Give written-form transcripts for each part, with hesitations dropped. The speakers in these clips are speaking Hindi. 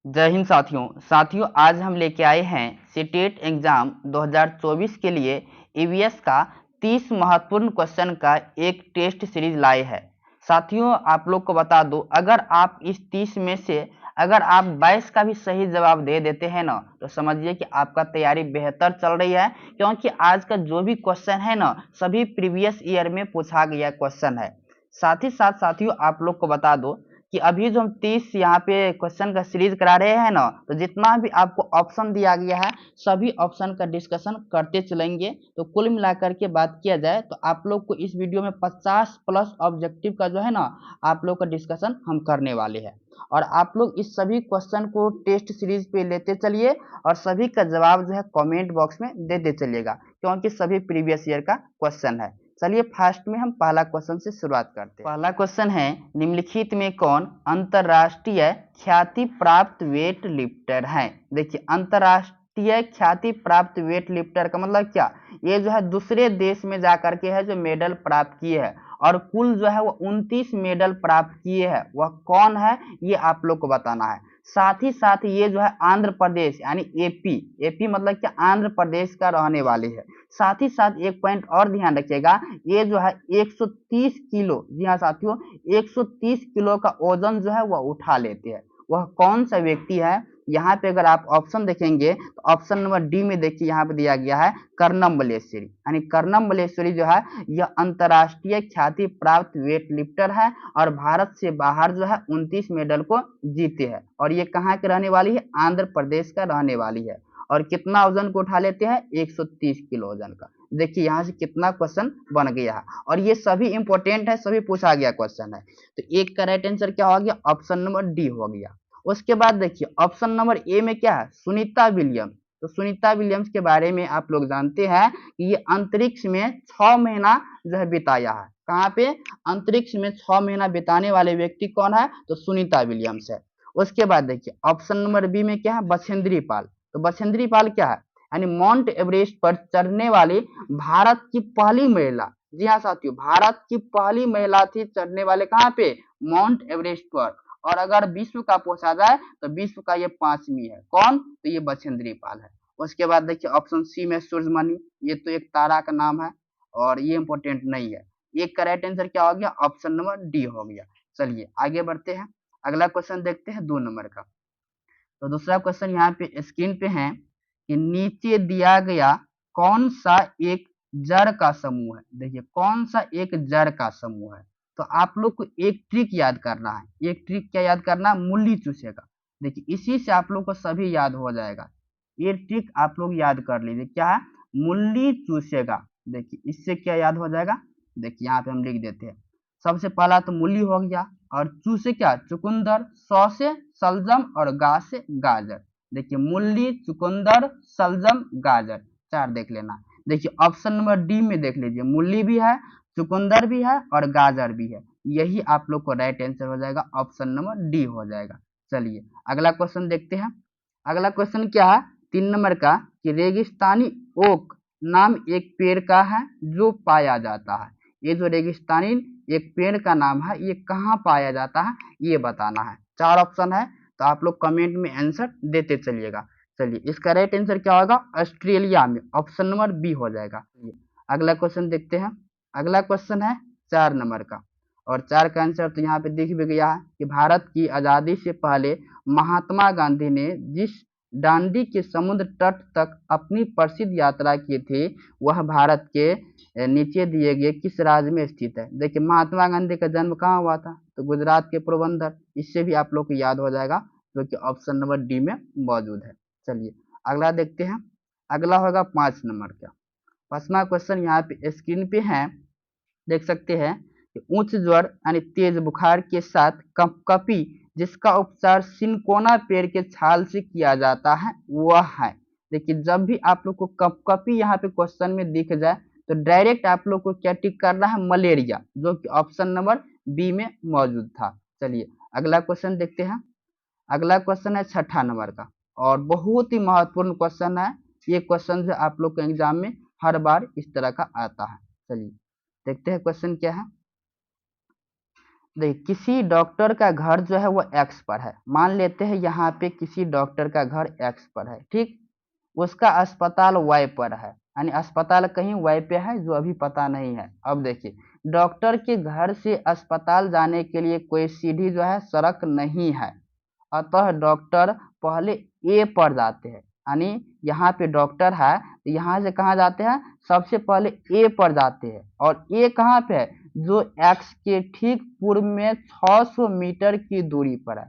जय हिंद साथियों आज हम लेके आए हैं सीटेट एग्जाम 2024 के लिए ईवीएस का 30 महत्वपूर्ण क्वेश्चन का एक टेस्ट सीरीज लाए हैं। साथियों आप लोग को बता दो, अगर आप इस 30 में से अगर आप 22 का भी सही जवाब दे देते हैं ना, तो समझिए कि आपका तैयारी बेहतर चल रही है, क्योंकि आज का जो भी क्वेश्चन है ना, सभी प्रीवियस ईयर में पूछा गया क्वेश्चन है। साथ ही साथ साथियों आप लोग को बता दो कि अभी जो हम 30 यहाँ पे क्वेश्चन का सीरीज करा रहे हैं ना, तो जितना भी आपको ऑप्शन दिया गया है सभी ऑप्शन का डिस्कशन करते चलेंगे। तो कुल मिलाकर के बात किया जाए तो आप लोग को इस वीडियो में 50 प्लस ऑब्जेक्टिव का जो है ना, आप लोग का डिस्कशन हम करने वाले हैं। और आप लोग इस सभी क्वेश्चन को टेस्ट सीरीज पे लेते चलिए और सभी का जवाब जो है कमेंट बॉक्स में देते चलिएगा, क्योंकि सभी प्रीवियस ईयर का क्वेश्चन है। चलिए फर्स्ट में हम पहला क्वेश्चन से शुरुआत करते हैं। पहला क्वेश्चन है, निम्नलिखित में कौन अंतरराष्ट्रीय ख्याति प्राप्त वेट लिफ्टर है। देखिए अंतरराष्ट्रीय ख्याति प्राप्त वेट लिफ्टर का मतलब क्या, ये जो है दूसरे देश में जाकर के है जो मेडल प्राप्त किए है, और कुल जो है वो 29 मेडल प्राप्त किए हैं। वह कौन है ये आप लोग को बताना है। साथ ही साथ ये जो है आंध्र प्रदेश यानी एपी मतलब क्या, आंध्र प्रदेश का रहने वाले है। साथ ही साथ एक पॉइंट और ध्यान रखिएगा, ये जो है 130 किलो, जी हाँ साथियों, 130 किलो का वजन जो है वह उठा लेते हैं। वह कौन सा व्यक्ति है, यहाँ पे अगर आप ऑप्शन देखेंगे तो ऑप्शन नंबर डी में देखिए यहाँ पे दिया गया है कर्णम मल्लेश्वरी। यानी कर्णम मल्लेश्वरी जो है यह अंतरराष्ट्रीय ख्याति प्राप्त वेट लिफ्टर है और भारत से बाहर जो है 29 मेडल को जीते हैं। और ये कहाँ के रहने वाली है, आंध्र प्रदेश का रहने वाली है। और कितना वजन को उठा लेते हैं, 130 किलो वजन का। देखिए यहाँ से कितना क्वेश्चन बन गया है, और ये सभी इंपॉर्टेंट है, सभी पूछा गया क्वेश्चन है। तो एक का राइट आंसर क्या हो गया, ऑप्शन नंबर डी हो गया। उसके बाद देखिए ऑप्शन नंबर ए में क्या है, सुनीता विलियम्स। तो सुनीता विलियम्स के बारे में आप लोग जानते हैं कि ये अंतरिक्ष में 6 महीना जो है बिताया है। कहाँ पे, अंतरिक्ष में 6 महीना बिताने वाले व्यक्ति कौन है, तो सुनीता विलियम्स है। उसके बाद देखिए ऑप्शन नंबर बी में क्या है, बछेंद्री पाल। तो बछेंद्री पाल क्या है, यानी माउंट एवरेस्ट पर चढ़ने वाली भारत की पहली महिला। जी हाँ साथियों, भारत की पहली महिला थी चढ़ने वाले कहाँ पे, माउंट एवरेस्ट पर। और अगर विश्व का पूछा जाए तो विश्व का ये 5वीं है। कौन, तो ये बछेंद्री पाल है। उसके बाद देखिए ऑप्शन सी में सूरजमणि, ये तो एक तारा का नाम है और ये इंपॉर्टेंट नहीं है। एक का राइट आंसर क्या हो गया, ऑप्शन नंबर डी हो गया। चलिए आगे बढ़ते हैं, अगला क्वेश्चन देखते हैं 2 नंबर का। तो दूसरा क्वेश्चन यहाँ पे स्क्रीन पे है कि नीचे दिया गया कौन सा एक जड़ का समूह है। देखिए कौन सा एक जड़ का समूह है, तो आप लोग को एक ट्रिक याद करना है। एक ट्रिक क्या याद करना, मूली चूसेगा। देखिए इसी से आप लोग को सभी याद हो जाएगा। ये ट्रिक आप लोग याद कर लीजिए, क्या है, मूली चूसेगा। देखिए इससे क्या याद हो जाएगा, देखिए यहाँ पे हम लिख देते हैं। सबसे पहला तो मूली हो गया, और चू से क्या, चुकंदर, सौ से सलजम, और गा से गाजर। देखिए मूली, चुकंदर, सलजम, गाजर, 4 देख लेना। देखिए ऑप्शन नंबर डी में देख लीजिए, मूली भी है, चुकंदर भी है और गाजर भी है। यही आप लोग को राइट आंसर हो जाएगा, ऑप्शन नंबर डी हो जाएगा। चलिए अगला क्वेश्चन देखते हैं। अगला क्वेश्चन क्या है, 3 नंबर का, कि रेगिस्तानी ओक नाम एक पेड़ का है जो पाया जाता है। ये जो रेगिस्तानी एक पेड़ का नाम है ये कहाँ पाया जाता है, ये बताना है। 4 ऑप्शन है, तो आप लोग कमेंट में आंसर देते चलिएगा। चलिए इसका राइट आंसर क्या होगा, ऑस्ट्रेलिया में, ऑप्शन नंबर बी हो जाएगा। अगला क्वेश्चन देखते हैं। अगला क्वेश्चन है 4 नंबर का, और 4 का आंसर तो यहाँ पे दिख भी गया है कि भारत की आज़ादी से पहले महात्मा गांधी ने जिस दांडी के समुद्र तट तक अपनी प्रसिद्ध यात्रा की थी, वह भारत के नीचे दिए गए किस राज्य में स्थित है। देखिए महात्मा गांधी का जन्म कहाँ हुआ था, तो गुजरात के पोरबंदर। इससे भी आप लोग को याद हो जाएगा, जो कि ऑप्शन नंबर डी में मौजूद है। चलिए अगला देखते हैं। अगला होगा 5 नंबर का। 5वां क्वेश्चन यहाँ पे स्क्रीन पे है, देख सकते हैं कि उच्च ज्वर यानी तेज बुखार के साथ कपकपी जिसका उपचार सिनकोना पेड़ के छाल से किया जाता है वह है। देखिए जब भी आप लोग को कपकपी यहाँ पे क्वेश्चन में दिख जाए तो डायरेक्ट आप लोग को क्या टिक करना है, मलेरिया, जो कि ऑप्शन नंबर बी में मौजूद था। चलिए अगला क्वेश्चन देखते हैं। अगला क्वेश्चन है 6ठा नंबर का, और बहुत ही महत्वपूर्ण क्वेश्चन है। ये क्वेश्चन जो आप लोग के एग्जाम में हर बार इस तरह का आता है। चलिए देखते हैं क्वेश्चन क्या है। देखिए किसी डॉक्टर का घर जो है वो एक्स पर है, मान लेते हैं यहाँ पे किसी डॉक्टर का घर एक्स पर है, ठीक। उसका अस्पताल वाई पर है, यानी अस्पताल कहीं वाई पे है जो अभी पता नहीं है। अब देखिए डॉक्टर के घर से अस्पताल जाने के लिए कोई सीधी जो है सड़क नहीं है, अतः डॉक्टर पहले ए पर जाते हैं, यानी यहाँ पे डॉक्टर है तो यहाँ से कहाँ जाते हैं, सबसे पहले ए पर जाते हैं। और ए कहाँ पे है, जो एक्स के ठीक पूर्व में 600 मीटर की दूरी पर है,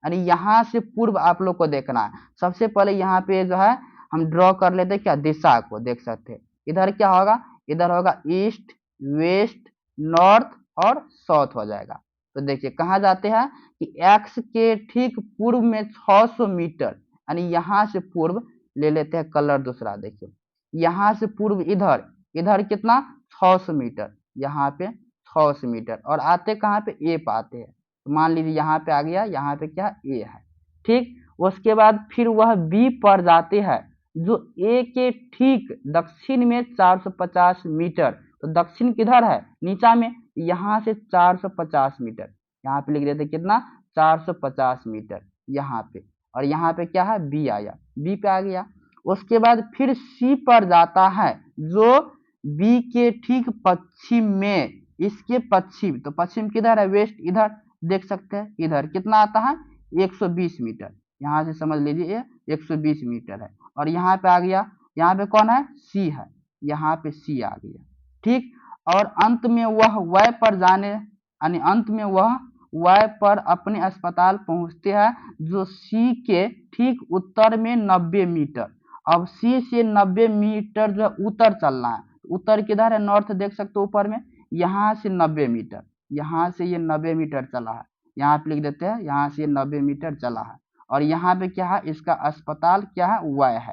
यानी यहाँ से पूर्व आप लोग को देखना है। सबसे पहले यहाँ पे जो है हम ड्रॉ कर लेते हैं क्या, दिशा को देख सकते हैं। इधर क्या होगा, इधर होगा ईस्ट, वेस्ट, नॉर्थ और साउथ हो जाएगा। तो देखिए कहाँ जाते हैं कि एक्स के ठीक पूर्व में 600 मीटर, यानी यहाँ से पूर्व ले लेते हैं कलर दूसरा। देखिए यहाँ से पूर्व इधर, इधर कितना 600 मीटर, यहाँ पे 600 मीटर, और आते कहाँ पे ए पे आते हैं। तो मान लीजिए यहाँ पे आ गया, यहाँ पे क्या ए है, ठीक। उसके बाद फिर वह बी पर जाते हैं जो ए के ठीक दक्षिण में 450 मीटर। तो दक्षिण किधर है, नीचा में, यहाँ से 450 मीटर, यहाँ पे लिख देते कितना 450 मीटर यहाँ पे। और यहाँ पे क्या है, बी आया, बी पे आ गया। उसके बाद फिर सी पर जाता है जो बी के ठीक पश्चिम में, इसके पश्चिम, तो पश्चिम किधर है, वेस्ट, इधर देख सकते हैं। इधर कितना आता है 120 मीटर, यहाँ से समझ लीजिए 120 मीटर है। और यहाँ पे आ गया, यहाँ पे कौन है, सी है, यहाँ पे सी आ गया, ठीक। और अंत में वह वय पर जाने, यानी अंत में वह वय पर अपने अस्पताल पहुंचते हैं जो सी के ठीक उत्तर में 90 मीटर। अब सी से 90 मीटर जो उत्तर चलना है, उत्तर किधर है, नॉर्थ देख सकते हो ऊपर में, यहाँ से 90 मीटर, यहाँ से ये 90 मीटर चला है, यहाँ पे लिख देते हैं, यहाँ से 90 मीटर चला है। और यहाँ पे क्या है, इसका अस्पताल क्या है, वय है,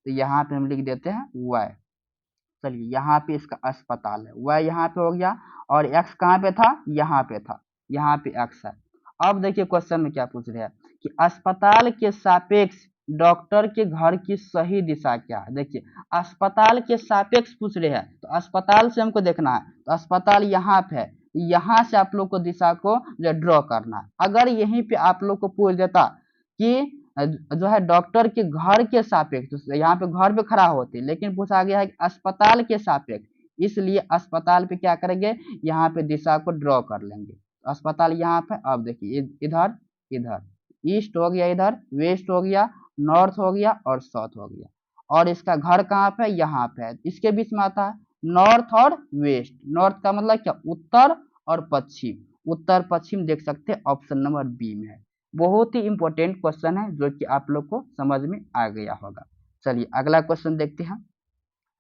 तो यहाँ पे हम लिख देते हैं वय। चलिए यहाँ पे इसका अस्पताल है, वह यहाँ पे हो गया। और एक्स कहाँ पे था, यहाँ पे था, यहाँ पे एक्स है। अब देखिए क्वेश्चन में क्या पूछ रहे हैं कि अस्पताल के सापेक्ष डॉक्टर के घर की सही दिशा क्या है। देखिए अस्पताल के सापेक्ष पूछ रहे हैं, तो अस्पताल से हमको देखना है, तो अस्पताल यहाँ पे है, यहाँ से आप लोग को दिशा को जो ड्रॉ करना है। अगर यहीं पे आप लोग को पूछ देता कि जो है डॉक्टर के घर के सापेक्ष, तो यहाँ पे घर पे खड़ा होते, लेकिन पूछा गया है कि अस्पताल के सापेक्ष, इसलिए अस्पताल पे क्या करेंगे, यहाँ पे दिशा को ड्रॉ कर लेंगे। तो अस्पताल यहाँ पे, अब देखिए इधर, इधर ईस्ट हो गया, इधर वेस्ट हो गया, नॉर्थ हो गया और साउथ हो गया। और इसका घर कहाँ पे, यहाँ पे है, इसके बीच में आता है नॉर्थ और वेस्ट। नॉर्थ का मतलब क्या, उत्तर और पश्चिम, उत्तर पश्चिम देख सकते हैं, ऑप्शन नंबर बी में है। बहुत ही इंपॉर्टेंट क्वेश्चन है जो कि आप लोग को समझ में आ गया होगा। चलिए अगला क्वेश्चन देखते हैं।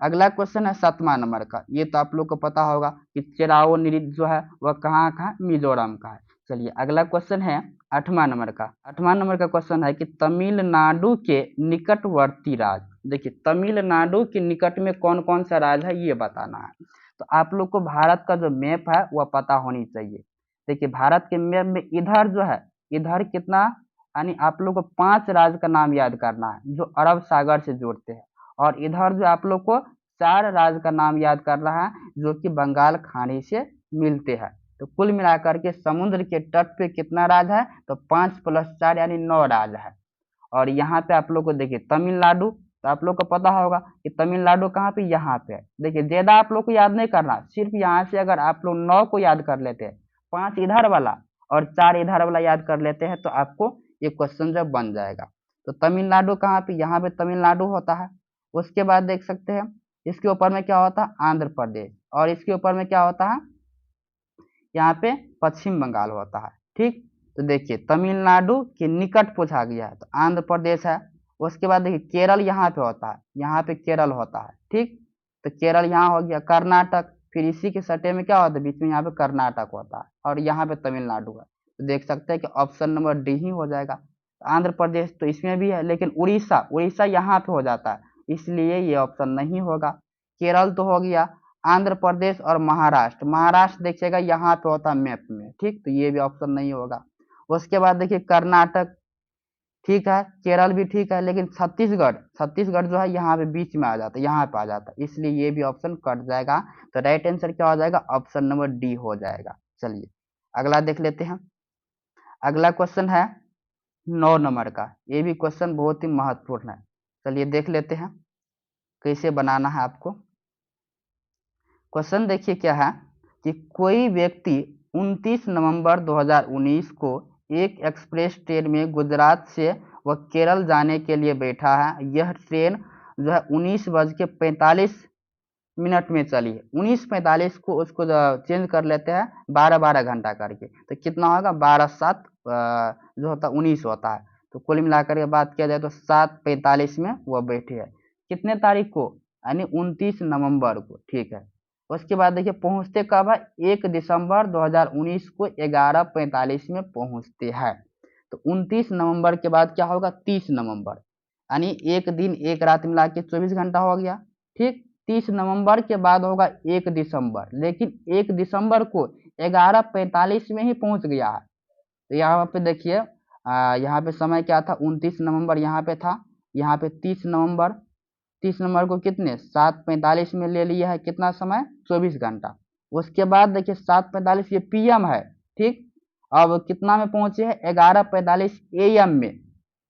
अगला क्वेश्चन है 7वां नंबर का। ये तो आप लोग को पता होगा कि चेराओ नृत्य जो है वह कहाँ का, मिजोरम का है। चलिए अगला क्वेश्चन है 8वां नंबर का। 8वां नंबर का क्वेश्चन है कि तमिलनाडु के निकटवर्ती राज्य। देखिए तमिलनाडु के निकट में कौन कौन सा राज्य है ये बताना है। तो आप लोग को भारत का जो मैप है वह पता होनी चाहिए। देखिए भारत के मैप में इधर जो है, इधर कितना, यानी आप लोग को 5 राज्य का नाम याद करना है जो अरब सागर से जोड़ते हैं। और इधर जो आप लोग को 4 राज्य का नाम याद करना है जो कि बंगाल खाड़ी से मिलते हैं। तो कुल मिलाकर के समुद्र के तट पे कितना राज्य है, तो 5 + 4 यानी 9 राज्य है। और यहाँ पे आप लोग को देखिए तमिलनाडु, तो आप लोग को पता होगा कि तमिलनाडु कहाँ पे, यहाँ पे है। देखिए ज्यादा आप लोग को याद नहीं करना, सिर्फ यहाँ से अगर आप लोग 9 को याद कर लेते हैं, 5 इधर वाला और 4 इधर वाला याद कर लेते हैं, तो आपको ये क्वेश्चन जब बन जाएगा। तो तमिलनाडु कहाँ पे, यहाँ पे तमिलनाडु होता है। उसके बाद देख सकते हैं इसके ऊपर में क्या होता है, आंध्र प्रदेश, और इसके ऊपर में क्या होता है, यहाँ पे पश्चिम बंगाल होता है, ठीक। तो देखिए तमिलनाडु के निकट पूछा गया है, तो आंध्र प्रदेश है। उसके बाद देखिए केरल यहाँ पे होता है, यहाँ पे केरल होता है, ठीक। तो केरल यहाँ हो गया, कर्नाटक, फिर इसी के सटे में क्या होता है, बीच में यहाँ पे कर्नाटक होता है, और यहाँ पे तमिलनाडु है। तो देख सकते हैं कि ऑप्शन नंबर डी ही हो जाएगा। आंध्र प्रदेश तो इसमें भी है, लेकिन उड़ीसा, उड़ीसा यहाँ पे हो जाता है, इसलिए ये ऑप्शन नहीं होगा। केरल तो हो गया, आंध्र प्रदेश और महाराष्ट्र, महाराष्ट्र देखिएगा यहाँ पे होता है मैप में, ठीक। तो ये भी ऑप्शन नहीं होगा। उसके बाद देखिए कर्नाटक, ठीक है, केरल भी ठीक है, लेकिन छत्तीसगढ़, छत्तीसगढ़ जो है यहाँ पे बीच में आ जाता है, यहाँ पे आ जाता है, इसलिए ये भी ऑप्शन कट जाएगा। तो राइट आंसर क्या हो जाएगा, ऑप्शन नंबर डी हो जाएगा। चलिए अगला देख लेते हैं। अगला क्वेश्चन है 9 नंबर का। ये भी क्वेश्चन बहुत ही महत्वपूर्ण है। चलिए देख लेते हैं कैसे बनाना है आपको। क्वेश्चन देखिए क्या है कि कोई व्यक्ति 29 नवंबर 2019 को एक एक्सप्रेस ट्रेन में गुजरात से वह केरल जाने के लिए बैठा है। यह ट्रेन जो है 19:45 में चली है। 19:45 को उसको चेंज कर लेते हैं 12-12 घंटा करके, तो कितना होगा 12-7 जो होता है 19 होता है। तो कुल मिलाकर के बात किया जाए तो 7:45 में वह बैठे है। कितने तारीख को, यानी 29 नवंबर को। ठीक है, उसके बाद देखिए पहुंचते कब है, 1 दिसंबर 2019 को 11:45 में पहुंचते हैं। तो 29 नवंबर के बाद क्या होगा 30 नवंबर, यानी एक दिन एक रात मिला के 24 घंटा हो गया। ठीक, 30 नवंबर के बाद होगा 1 दिसंबर, लेकिन 1 दिसंबर को 11:45 में ही पहुंच गया है। तो यहाँ पे देखिए यहाँ पे समय क्या था 29 नवंबर यहाँ पे था, यहाँ पे 30 नवंबर। 30 नंबर को कितने 7:45 में ले लिया है, कितना समय 24 घंटा। उसके बाद देखिए 7:45 ये PM है। ठीक, अब कितना में पहुंचे हैं 11:45 AM में।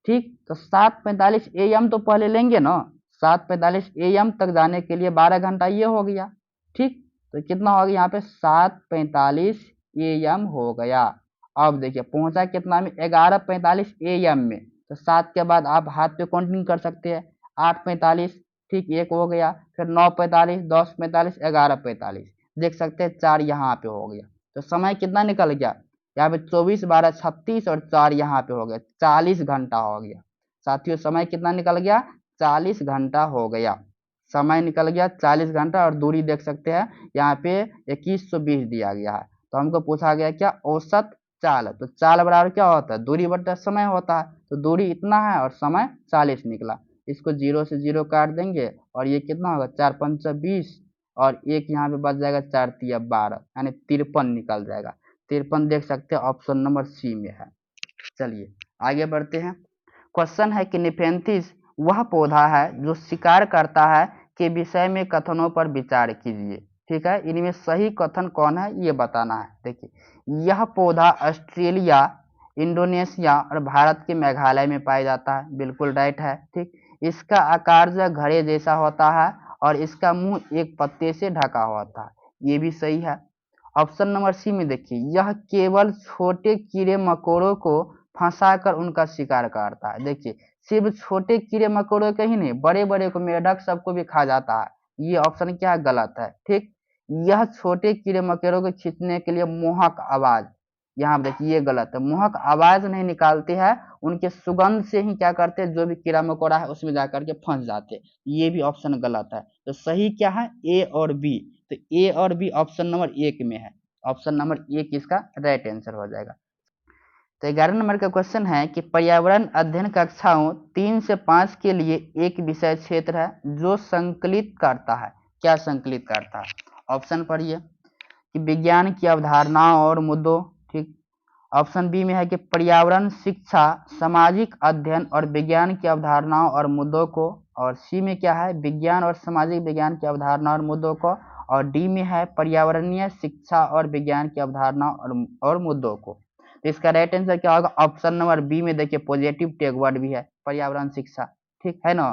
ठीक, तो 7:45 AM तो पहले लेंगे ना, 7:45 AM तक जाने के लिए 12 घंटा ये हो गया। ठीक, तो कितना हो गया यहाँ पे 7:45 AM हो गया। अब देखिए पहुंचा कितना में 11:45 AM में, तो 7 के बाद आप हाथ पे काउंटिंग कर सकते हैं 8:45। ठीक, एक हो गया, फिर 9:45, 10:45, 11:45, देख सकते हैं 4 यहाँ पे हो गया। तो समय कितना निकल गया यहाँ पे 24, 12, 36 और 4 यहाँ पे हो गया, 40 घंटा हो गया। साथियों समय कितना निकल गया 40 घंटा हो गया। समय निकल गया 40 घंटा, और दूरी देख सकते हैं यहाँ पे 2120 दिया गया है। तो हमको पूछा गया क्या औसत चाल, तो चाल बराबर क्या होता है दूरी बटा समय होता है। तो दूरी इतना है और समय 40 निकला। इसको 0 से 0 काट देंगे और ये कितना होगा 4 पंचा 20, और एक यहाँ पे बच जाएगा 4 तिया 12, यानी 53 निकल जाएगा। 53 देख सकते हैं ऑप्शन नंबर C में है। चलिए आगे बढ़ते हैं। क्वेश्चन है कि निफेंथिस वह पौधा है जो शिकार करता है के विषय में कथनों पर विचार कीजिए। ठीक है, इनमें सही कथन कौन है ये बताना है। देखिए यह पौधा ऑस्ट्रेलिया, इंडोनेशिया और भारत के मेघालय में पाया जाता है, बिल्कुल राइट है। ठीक, इसका आकार जो घड़े जैसा होता है और इसका मुंह एक पत्ते से ढका होता है, ये भी सही है। ऑप्शन नंबर C में देखिए यह केवल छोटे कीड़े मकोड़ों को फंसाकर उनका शिकार करता है। देखिए सिर्फ छोटे कीड़े मकोड़ों के ही नहीं, बड़े बड़े को, मेढक सबको भी खा जाता है। ये ऑप्शन क्या गलत है। ठीक, यह छोटे कीड़े मकोड़ों को खींचने के लिए मोहक आवाज, यहाँ देखिए ये गलत है। मोहक आवाज नहीं निकालते हैं, उनके सुगंध से ही क्या करते हैं जो भी कीड़ा मकोड़ा है उसमें जाकर के फंस जाते हैं। ये भी ऑप्शन गलत है। तो सही क्या है A और B। तो A और B ऑप्शन नंबर 1 में है। ऑप्शन नंबर 1 इसका राइट आंसर हो जाएगा। तो 11 नंबर का क्वेश्चन है कि पर्यावरण अध्ययन कक्षाओं 3 से 5 के लिए एक विषय क्षेत्र है जो संकलित करता है। क्या संकलित करता है, ऑप्शन पढ़िए कि विज्ञान की अवधारणाओं और मुद्दों। ठीक, ऑप्शन बी में है कि पर्यावरण शिक्षा, सामाजिक अध्ययन और विज्ञान की अवधारणाओं और मुद्दों को, और सी में क्या है विज्ञान और सामाजिक विज्ञान की अवधारणा और मुद्दों को, और डी में है पर्यावरणीय शिक्षा और विज्ञान की अवधारणाओं और मुद्दों को। तो इसका राइट आंसर क्या होगा ऑप्शन नंबर बी में। देखिए पॉजिटिव टैग वर्ड भी है पर्यावरण शिक्षा, ठीक है ना।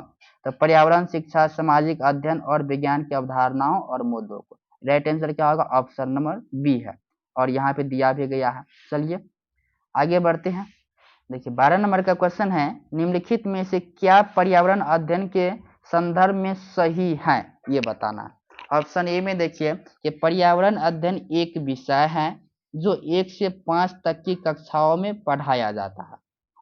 तो पर्यावरण शिक्षा, सामाजिक अध्ययन और विज्ञान की अवधारणाओं और मुद्दों को, राइट आंसर क्या होगा ऑप्शन नंबर बी है, और यहाँ पे दिया भी गया है। चलिए आगे बढ़ते हैं। देखिए 12 नंबर का क्वेश्चन है निम्नलिखित में से क्या पर्यावरण अध्ययन के संदर्भ में सही है ये बताना है। ऑप्शन ए में देखिए कि पर्यावरण अध्ययन एक विषय है जो 1 से 5 तक की कक्षाओं में पढ़ाया जाता है।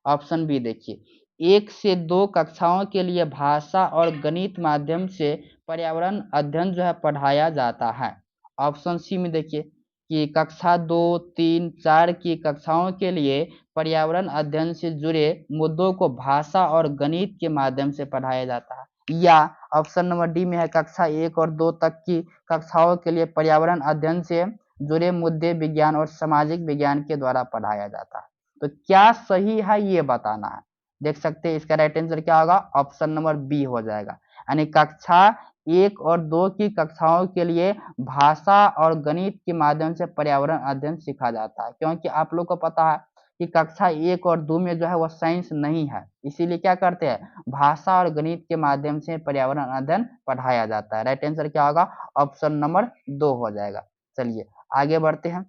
ऑप्शन बी देखिए 1 से 2 कक्षाओं के लिए भाषा और गणित माध्यम से पर्यावरण अध्ययन जो है पढ़ाया जाता है। ऑप्शन सी में देखिए कि कक्षा 2, 3, 4 की कक्षाओं के लिए पर्यावरण अध्ययन से जुड़े मुद्दों को भाषा और गणित के माध्यम से पढ़ाया जाता है। या ऑप्शन नंबर डी में है कक्षा 1 और 2 तक की कक्षाओं के लिए पर्यावरण अध्ययन से जुड़े मुद्दे विज्ञान और सामाजिक विज्ञान के द्वारा पढ़ाया जाता है। तो क्या सही है ये बताना है। देख सकते हैं इसका राइट आंसर क्या होगा ऑप्शन नंबर बी हो जाएगा, यानी कक्षा 1 और 2 की कक्षाओं के लिए भाषा और गणित के माध्यम से पर्यावरण अध्ययन सीखा जाता है, क्योंकि आप लोग को पता है कि कक्षा 1 और 2 में जो है वह साइंस नहीं है, इसीलिए क्या करते हैं, भाषा और गणित के माध्यम से पर्यावरण अध्ययन पढ़ाया जाता है। राइट आंसर क्या होगा, ऑप्शन नंबर 2 हो जाएगा। चलिए आगे बढ़ते हैं।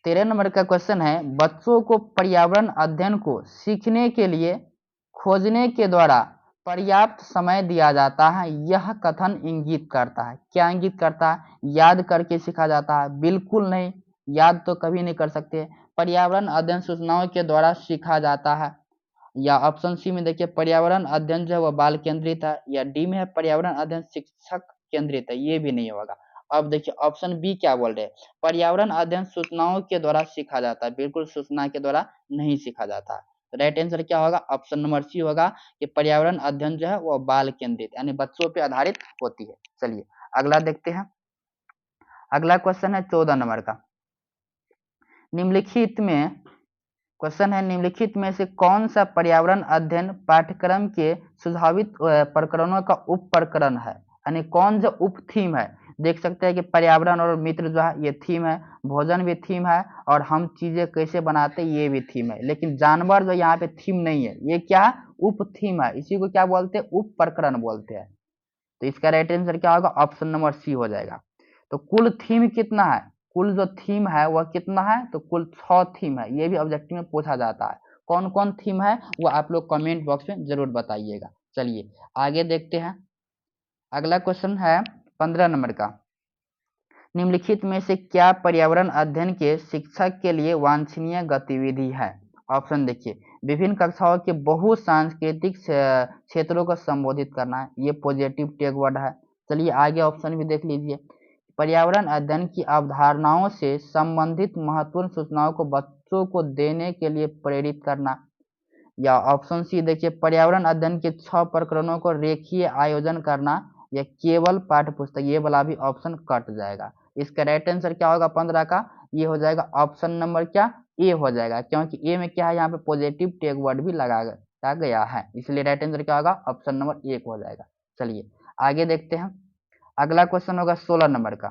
13 नंबर का क्वेश्चन है, बच्चों को पर्यावरण अध्ययन को सीखने के लिए खोजने के द्वारा पर्याप्त समय दिया जाता है, यह कथन इंगित करता है। क्या इंगित करता है, याद करके सीखा जाता है? बिल्कुल नहीं, याद तो कभी नहीं कर सकते। पर्यावरण अध्ययन सूचनाओं के द्वारा सीखा जाता है, या ऑप्शन सी में देखिए पर्यावरण अध्ययन जो है वह बाल केंद्रित है, या डी में है पर्यावरण अध्ययन शिक्षक केंद्रित है, ये भी नहीं होगा। अब देखिए ऑप्शन बी क्या बोल रहे हैं, पर्यावरण अध्ययन सूचनाओं के द्वारा सीखा जाता है, बिल्कुल सूचना के द्वारा नहीं सीखा जाता है। राइट आंसर क्या होगा, ऑप्शन नंबर सी होगा कि पर्यावरण अध्ययन जो है वह बाल केंद्रित यानी बच्चों पे आधारित होती है। चलिए अगला देखते हैं। अगला क्वेश्चन है 14 नंबर का। निम्नलिखित में क्वेश्चन है, निम्नलिखित में से कौन सा पर्यावरण अध्ययन पाठ्यक्रम के सुझावित प्रकरणों का उप प्रकरण है, यानी कौन जो उप थीम है। देख सकते हैं कि पर्यावरण और मित्र जो है ये थीम है, भोजन भी थीम है, और हम चीजें कैसे बनाते हैं ये भी थीम है, लेकिन जानवर जो यहाँ पे थीम नहीं है, ये क्या है, उप थीम है, इसी को क्या बोलते हैं, उप प्रकरण बोलते हैं। तो इसका राइट आंसर क्या होगा, ऑप्शन नंबर सी हो जाएगा। तो कुल थीम कितना है, कुल जो थीम है वह कितना है, तो कुल 6 थीम है, ये भी ऑब्जेक्टिव में पूछा जाता है। कौन कौन थीम है वो आप लोग कमेंट बॉक्स में जरूर बताइएगा। चलिए आगे देखते हैं। अगला क्वेश्चन है 15 नंबर का। निम्नलिखित में से क्या पर्यावरण अध्ययन के शिक्षक के लिए वांछनीय गतिविधि है। ऑप्शन देखिए, विभिन्न कक्षाओं के बहु सांस्कृतिक क्षेत्रों को संबोधित करना है, ये पॉजिटिव टैग वर्ड है। चलिए आगे ऑप्शन भी देख लीजिए, पर्यावरण अध्ययन की अवधारणाओं से संबंधित महत्वपूर्ण सूचनाओं को बच्चों को देने के लिए प्रेरित करना, या ऑप्शन सी देखिए, पर्यावरण अध्ययन के 6 प्रकरणों को रेखीय आयोजन करना, या केवल पाठ्य पुस्तक, ये वाला भी ऑप्शन कट जाएगा। इसका राइट आंसर क्या होगा 15 का, ये हो जाएगा ऑप्शन नंबर क्या, ए हो जाएगा, क्योंकि ए में क्या है, यहाँ पे पॉजिटिव टैग वर्ड भी लगाया गया है, इसलिए राइट आंसर क्या होगा, ऑप्शन नंबर 1 हो जाएगा। चलिए आगे देखते हैं। अगला क्वेश्चन होगा 16 नंबर का।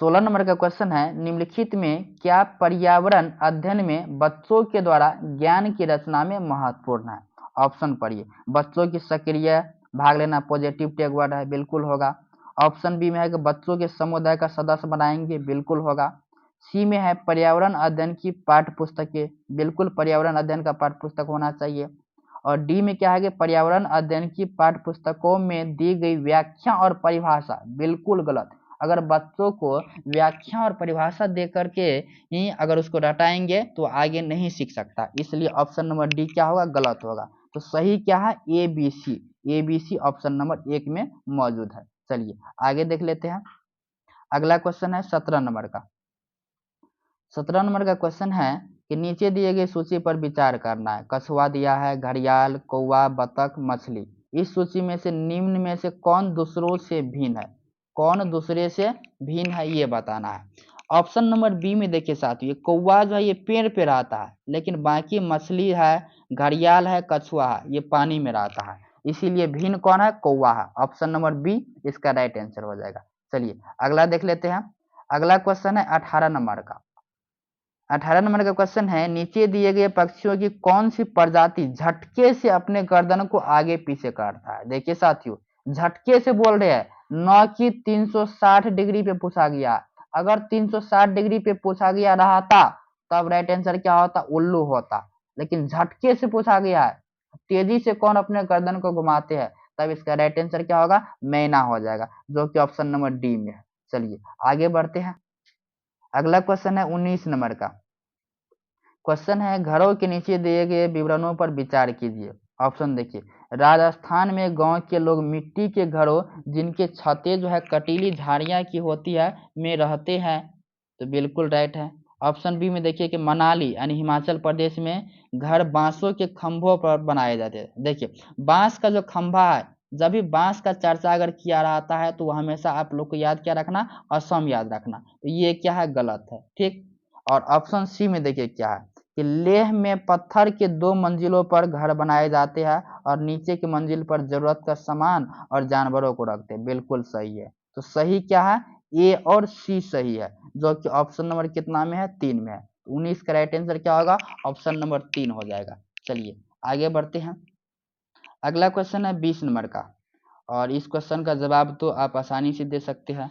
16 नंबर का क्वेश्चन है, निम्नलिखित में क्या पर्यावरण अध्ययन में बच्चों के द्वारा ज्ञान की रचना में महत्वपूर्ण है। ऑप्शन पढ़िए, बच्चों की सक्रिय भाग लेना, पॉजिटिव टैग वर्ड है, बिल्कुल होगा। ऑप्शन बी में है कि बच्चों के समुदाय का सदस्य बनाएंगे, बिल्कुल होगा। सी में है पर्यावरण अध्ययन की पाठ्य पुस्तकें, बिल्कुल पर्यावरण अध्ययन का पाठ्य पुस्तक होना चाहिए। और डी में क्या है कि पर्यावरण अध्ययन की पाठ्य पुस्तकों में दी गई व्याख्या और परिभाषा, बिल्कुल गलत। अगर बच्चों को व्याख्या और परिभाषा दे करके ही अगर उसको रटाएंगे तो आगे नहीं सीख सकता, इसलिए ऑप्शन नंबर डी क्या होगा, गलत होगा। तो सही क्या है, A B C, A B C option number 1 में मौजूद है। चलिए आगे देख लेते हैं। अगला क्वेश्चन है 17 नंबर का। 17 नंबर का क्वेश्चन है कि नीचे दिए गए सूची पर विचार करना है। कछुआ दिया है, घड़ियाल, कौवा, बतख, मछली। इस सूची में से निम्न में से कौन दूसरों से भिन्न है, कौन दूसरे से भिन्न है ये बताना है। ऑप्शन नंबर बी में देखिए साथियों, ये कौवा जो है ये पेड़ पे रहता है, लेकिन बाकी मछली है, घड़ियाल है, कछुआ है, ये पानी में रहता है, इसीलिए भिन्न कौन है, कौवा है। ऑप्शन नंबर बी इसका राइट आंसर हो जाएगा। चलिए अगला देख लेते हैं। अगला क्वेश्चन है 18 नंबर का। 18 नंबर का क्वेश्चन है, नीचे दिए गए पक्षियों की कौन सी प्रजाति झटके से अपने गर्दन को आगे पीछे करता है। देखिए साथियों, झटके से बोल रहे हैं, न कि 360 डिग्री पे पूछा गया। अगर 360 डिग्री पे पूछा गया रहता तब राइट आंसर क्या होता, उल्लू होता, लेकिन झटके से पूछा गया है, तेजी से कौन अपने गर्दन को घुमाते हैं, तब इसका राइट आंसर क्या होगा, मैना हो जाएगा, जो कि ऑप्शन नंबर डी में है। चलिए आगे बढ़ते हैं। अगला क्वेश्चन है 19 नंबर का। क्वेश्चन है, घरों के नीचे दिए गए विवरणों पर विचार कीजिए। ऑप्शन देखिए, राजस्थान में गांव के लोग मिट्टी के घरों जिनके छतें जो है कटीली झाड़ियां की होती है में रहते हैं, तो बिल्कुल राइट है। ऑप्शन बी में देखिए कि मनाली यानी हिमाचल प्रदेश में घर बांसों के खंभों पर बनाए जाते हैं। देखिए बांस का जो खंभा है, जब भी बांस का चर्चा अगर किया रहता है तो हमेशा आप लोग को याद क्या रखना, असम याद रखना, तो ये क्या है, गलत है, ठीक। और ऑप्शन सी में देखिए क्या है कि लेह में पत्थर के 2 मंजिलों पर घर बनाए जाते हैं और नीचे की मंजिल पर जरूरत का सामान और जानवरों को रखते हैं। बिल्कुल सही है। तो सही क्या है, ए और सी सही है, जो कि ऑप्शन नंबर कितना में है, 3 में है। तो 19 का राइट आंसर क्या होगा, ऑप्शन नंबर 3 हो जाएगा। चलिए आगे बढ़ते हैं। अगला क्वेश्चन है 20 नंबर का, और इस क्वेश्चन का जवाब तो आप आसानी से दे सकते हैं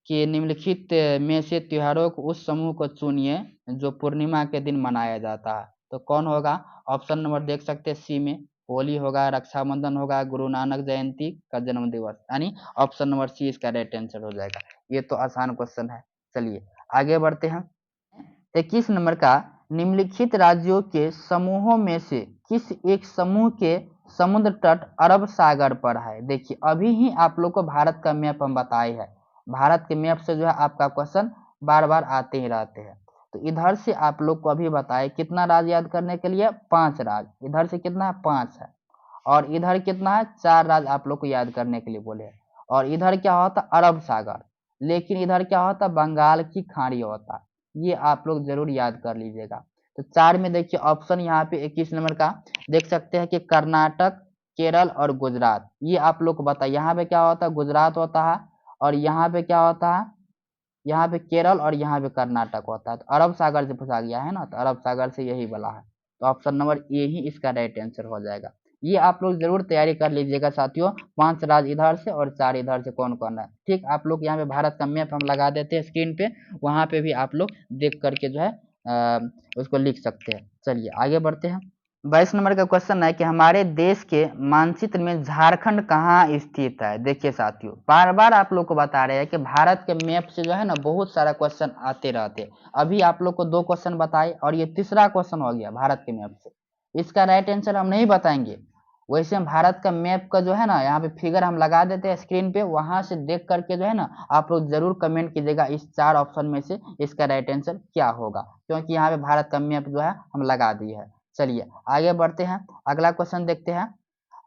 कि निम्नलिखित में से त्योहारों को उस समूह को चुनिए जो पूर्णिमा के दिन मनाया जाता है। तो कौन होगा, ऑप्शन नंबर देख सकते हैं सी में होली होगा, रक्षाबंधन होगा, गुरु नानक जयंती का जन्म दिवस, यानी ऑप्शन नंबर सी इसका राइट आंसर हो जाएगा। ये तो आसान क्वेश्चन है। चलिए आगे बढ़ते हैं। 21 नंबर का, निम्नलिखित राज्यों के समूहों में से किस एक समूह के समुद्र तट अरब सागर पर है। देखिए अभी ही आप लोग को भारत का मैप हम बताए हैं, भारत के मैप से जो है आपका क्वेश्चन बार बार आते ही रहते हैं। तो इधर से आप लोग को अभी बताए कितना राज्य याद करने के लिए, 5 राज्य। इधर से कितना है, 5 है, और इधर कितना है, 4 राज्य आप लोग को याद करने के लिए बोले हैं। और इधर क्या होता, अरब सागर, लेकिन इधर क्या होता, बंगाल की खाड़ी होता है। ये आप लोग जरूर याद कर लीजिएगा। तो 4 में देखिए ऑप्शन यहाँ पे 21 नंबर का देख सकते हैं कि कर्नाटक, केरल और गुजरात। ये आप लोग को बताइए, यहाँ पे क्या होता है, गुजरात होता है, और यहाँ पे क्या होता है, यहाँ पे केरल, और यहाँ पे कर्नाटक होता है। तो अरब सागर से पूछा गया है ना, तो अरब सागर से यही बोला है। तो ऑप्शन नंबर ए ही इसका राइट आंसर हो जाएगा। ये आप लोग जरूर तैयारी कर लीजिएगा साथियों, 5 राज्य इधर से और 4 इधर से कौन कौन है। ठीक, आप लोग यहाँ पे भारत का मैप हम लगा देते हैं स्क्रीन पे, वहां पे भी आप लोग देख करके जो है उसको लिख सकते हैं। चलिए आगे बढ़ते हैं। 22 नंबर का क्वेश्चन है कि हमारे देश के मानचित्र में झारखंड कहाँ स्थित है। देखिए साथियों, बार बार आप लोग को बता रहे हैं कि भारत के मैप से जो है ना बहुत सारा क्वेश्चन आते रहते हैं। अभी आप लोग को 2 क्वेश्चन बताए और ये तीसरा क्वेश्चन हो गया भारत के मैप से। इसका राइट आंसर हम नहीं बताएंगे, वैसे हम भारत का मैप का जो है ना यहाँ पे फिगर हम लगा देते हैं स्क्रीन पे, वहां से देख करके जो है ना आप लोग जरूर कमेंट कीजिएगा इस 4 ऑप्शन में से इसका राइट आंसर क्या होगा, क्योंकि यहाँ पे भारत का मैप जो है हम लगा दिए है। चलिए आगे बढ़ते हैं, अगला क्वेश्चन देखते हैं।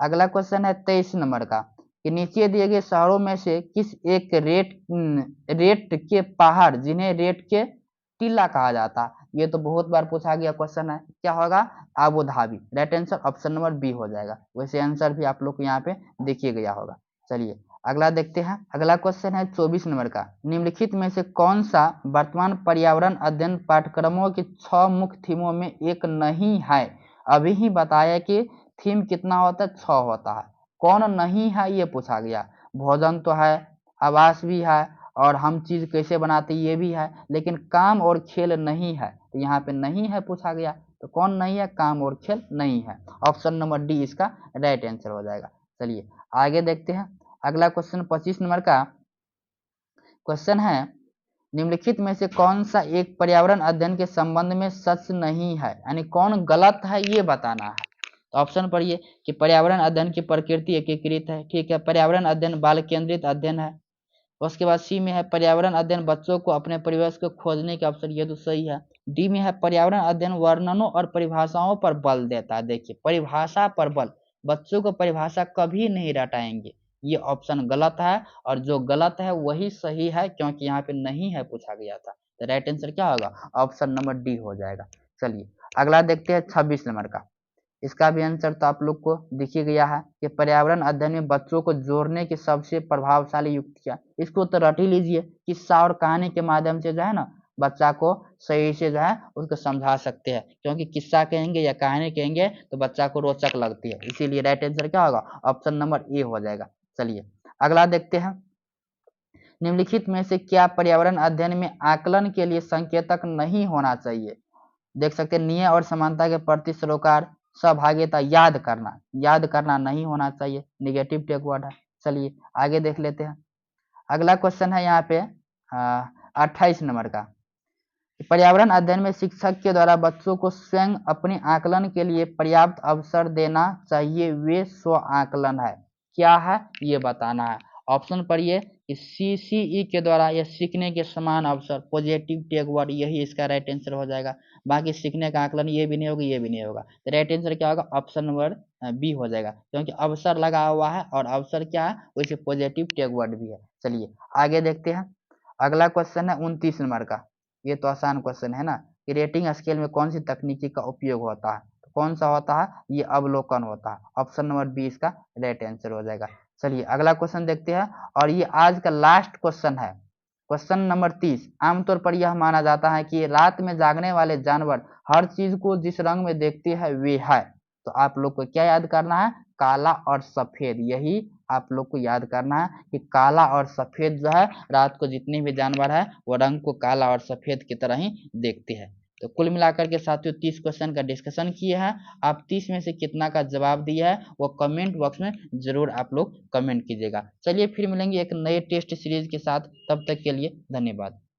अगला क्वेश्चन है 23 नंबर का कि नीचे दिए गए शहरों में से किस एक रेट के पहाड़ जिन्हें रेट के टीला कहा जाता है। ये तो बहुत बार पूछा गया क्वेश्चन है, क्या होगा, Abu Dhabi. Right answer option number B हो जाएगा। वैसे आंसर भी आप लोग को यहाँ पे देखिए गया होगा। चलिए अगला देखते हैं। अगला क्वेश्चन है 24 नंबर का, निम्नलिखित में से कौन सा वर्तमान पर्यावरण अध्ययन पाठ्यक्रमों के 6 मुख्य थीमों में एक नहीं है। अभी ही बताया कि थीम कितना होता है, 6 होता है। कौन नहीं है ये पूछा गया। भोजन तो है, आवास भी है, और हम चीज कैसे बनाते ये भी है, लेकिन काम और खेल नहीं है। तो यहाँ पे नहीं है पूछा गया, तो कौन नहीं है, काम और खेल नहीं है। ऑप्शन नंबर डी इसका राइट आंसर हो जाएगा। चलिए आगे देखते हैं। अगला क्वेश्चन 25 नंबर का क्वेश्चन है, निम्नलिखित में से कौन सा एक पर्यावरण अध्ययन के संबंध में सच नहीं है, यानी कौन गलत है ये बताना है। तो ऑप्शन पढ़िए कि पर्यावरण अध्ययन की प्रकृति एकीकृत है, ठीक है। पर्यावरण अध्ययन बाल केंद्रित अध्ययन है। उसके बाद सी में है पर्यावरण अध्ययन बच्चों को अपने परिवेश को खोजने के अवसर, ये तो सही है। डी में है पर्यावरण अध्ययन वर्णनों और परिभाषाओं पर बल देता है। देखिए परिभाषा पर बल, बच्चों को परिभाषा कभी नहीं रटाएंगे, ये ऑप्शन गलत है, और जो गलत है वही सही है, क्योंकि यहाँ पे नहीं है पूछा गया था। तो राइट आंसर क्या होगा, ऑप्शन नंबर डी हो जाएगा। चलिए अगला देखते हैं 26 नंबर का। इसका भी आंसर तो आप लोग को दिख ही गया है कि पर्यावरण अध्ययन में बच्चों को जोड़ने की सबसे प्रभावशाली युक्तियां। इसको तो रट ही लीजिए, किस्सा और कहानी के माध्यम से जो है ना बच्चा को सही से जो है उसको समझा सकते हैं, क्योंकि किस्सा कहेंगे या कहानी कहेंगे तो बच्चा को रोचक लगती है, इसीलिए राइट आंसर क्या होगा, ऑप्शन नंबर ए हो जाएगा। चलिए अगला देखते हैं। निम्नलिखित में से क्या पर्यावरण अध्ययन में आकलन के लिए संकेतक नहीं होना चाहिए। देख सकते हैं न्याय और समानता के प्रति सरोकार, सहभागिता, याद करना नहीं होना चाहिए, निगेटिव टेक वर्ड है। चलिए आगे देख लेते हैं। अगला क्वेश्चन है यहाँ पे 28 नंबर का, पर्यावरण अध्ययन में शिक्षक के द्वारा बच्चों को स्वयं अपने आकलन के लिए पर्याप्त अवसर देना चाहिए, वे स्व आकलन है, क्या है ये बताना है। ऑप्शन पढ़िए कि सीसीई के द्वारा या सीखने के समान अवसर, पॉजिटिव टेक वर्ड, यही इसका राइट आंसर हो जाएगा। बाकी सीखने का आकलन ये भी नहीं होगा, ये भी नहीं होगा। तो राइट आंसर क्या होगा, ऑप्शन नंबर बी हो जाएगा, क्योंकि अवसर लगा हुआ है और अवसर क्या है वैसे पॉजिटिव टेक वर्ड भी है। चलिए आगे देखते हैं। अगला क्वेश्चन है 29 नंबर का, ये तो आसान क्वेश्चन है ना कि रेटिंग स्केल में कौन सी तकनीकी का उपयोग होता है। कौन सा होता है, ये अवलोकन होता है। ऑप्शन नंबर बी इसका राइट आंसर हो जाएगा। चलिए अगला क्वेश्चन देखते हैं, और ये आज का लास्ट क्वेश्चन है, क्वेश्चन नंबर 30। आमतौर पर यह माना जाता है कि रात में जागने वाले जानवर हर चीज को जिस रंग में देखते हैं वे है। तो आप लोग को क्या याद करना है, काला और सफेद, यही आप लोग को याद करना है कि काला और सफेद जो है, रात को जितने भी जानवर है वो रंग को काला और सफेद की तरह ही देखते हैं। तो कुल मिलाकर के साथियों 30 क्वेश्चन का डिस्कशन किए हैं। आप 30 में से कितना का जवाब दिया है वो कमेंट बॉक्स में जरूर आप लोग कमेंट कीजिएगा। चलिए फिर मिलेंगे एक नए टेस्ट सीरीज के साथ, तब तक के लिए धन्यवाद।